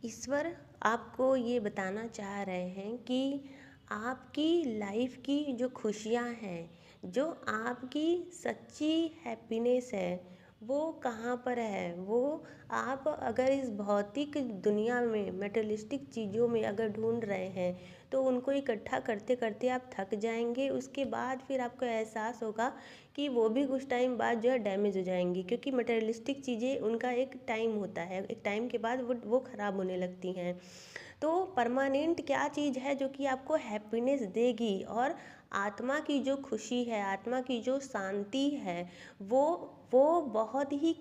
ईश्वर आपको ये बताना चाह रहे हैं कि आपकी लाइफ की जो खुशियाँ हैं, जो आपकी सच्ची हैप्पीनेस है, वो कहाँ पर है। वो आप अगर इस भौतिक दुनिया में मटेरियलिस्टिक चीज़ों में अगर ढूंढ रहे हैं, तो उनको इकट्ठा करते करते आप थक जाएंगे। उसके बाद फिर आपको एहसास होगा कि वो भी कुछ टाइम बाद जो है डैमेज हो जाएंगी, क्योंकि मटेरियलिस्टिक चीज़ें उनका एक टाइम होता है, एक टाइम के बाद वो ख़राब होने लगती हैं। तो परमानेंट क्या चीज़ है जो कि आपको हैप्पीनेस देगी, और आत्मा की जो खुशी है, आत्मा की जो शांति है, वो वो बहुत ही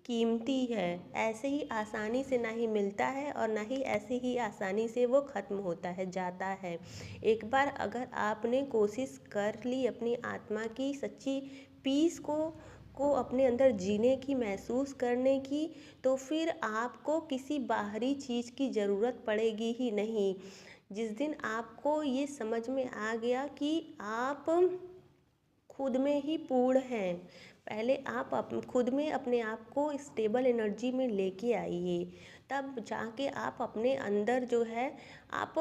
कीमती है। ऐसे ही आसानी से ना ही मिलता है, और ना ही ऐसे ही आसानी से वो ख़त्म होता है, जाता है। एक बार अगर आपने कोशिश कर ली अपनी आत्मा की सच्ची पीस को अपने अंदर जीने की, महसूस करने की, तो फिर आपको किसी बाहरी चीज़ की ज़रूरत पड़ेगी ही नहीं। जिस दिन आपको ये समझ में आ गया कि आप खुद में ही पूर्ण हैं, पहले आप खुद में अपने आप को स्टेबल एनर्जी में लेके आइए, तब जाके आप अपने अंदर जो है आप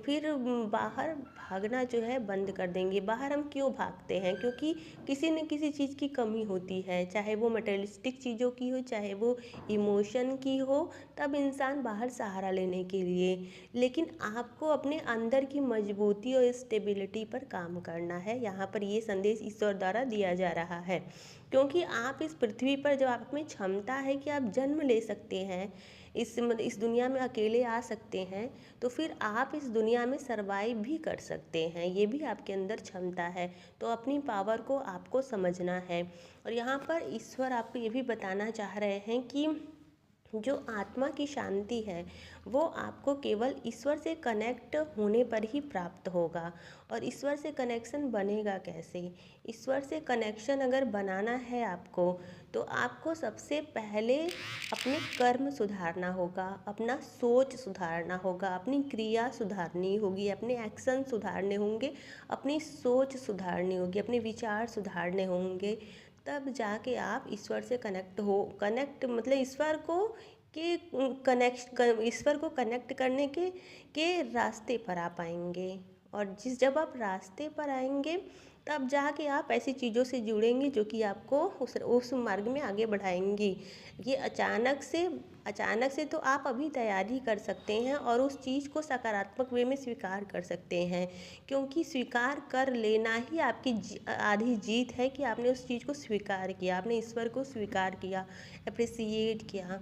फिर बाहर भागना जो है बंद कर देंगे। बाहर हम क्यों भागते हैं? क्योंकि किसी न किसी चीज़ की कमी होती है, चाहे वो मटेरियलिस्टिक चीज़ों की हो, चाहे वो इमोशन की हो, तब इंसान बाहर सहारा लेने के लिए। लेकिन आपको अपने अंदर की मजबूती और स्टेबिलिटी पर काम करना है। यहाँ पर ये संदेश ईश्वर द्वारा दिया जा रहा है, क्योंकि आप इस पृथ्वी पर जब आप में क्षमता है कि आप जन्म ले सकते हैं, इस दुनिया में अकेले आ सकते हैं, तो फिर आप इस दुनिया में सरवाइव भी कर सकते हैं। ये भी आपके अंदर क्षमता है। तो अपनी पावर को आपको समझना है। और यहाँ पर ईश्वर आपको ये भी बताना चाह रहे हैं कि जो आत्मा की शांति है, वो आपको केवल ईश्वर से कनेक्ट होने पर ही प्राप्त होगा। और ईश्वर से कनेक्शन बनेगा कैसे? ईश्वर से कनेक्शन अगर बनाना है आपको, तो आपको सबसे पहले अपने कर्म सुधारना होगा, अपना सोच सुधारना होगा, अपनी क्रिया सुधारनी होगी, अपने एक्शन सुधारने होंगे, अपनी सोच सुधारनी होगी, अपने विचार सुधारने होंगे। तब जाके आप ईश्वर से कनेक्ट मतलब ईश्वर को के कनेक्ट ईश्वर को कनेक्ट करने के रास्ते पर आ पाएंगे। और जब आप रास्ते पर आएंगे, तब जाके आप ऐसी चीज़ों से जुड़ेंगे जो कि आपको उस मार्ग में आगे बढ़ाएंगी। ये अचानक से तो आप अभी तैयारी कर सकते हैं, और उस चीज़ को सकारात्मक वे में स्वीकार कर सकते हैं, क्योंकि स्वीकार कर लेना ही आपकी आधी जीत है कि आपने उस चीज़ को स्वीकार किया, आपने ईश्वर को स्वीकार किया, अप्रिसिएट किया।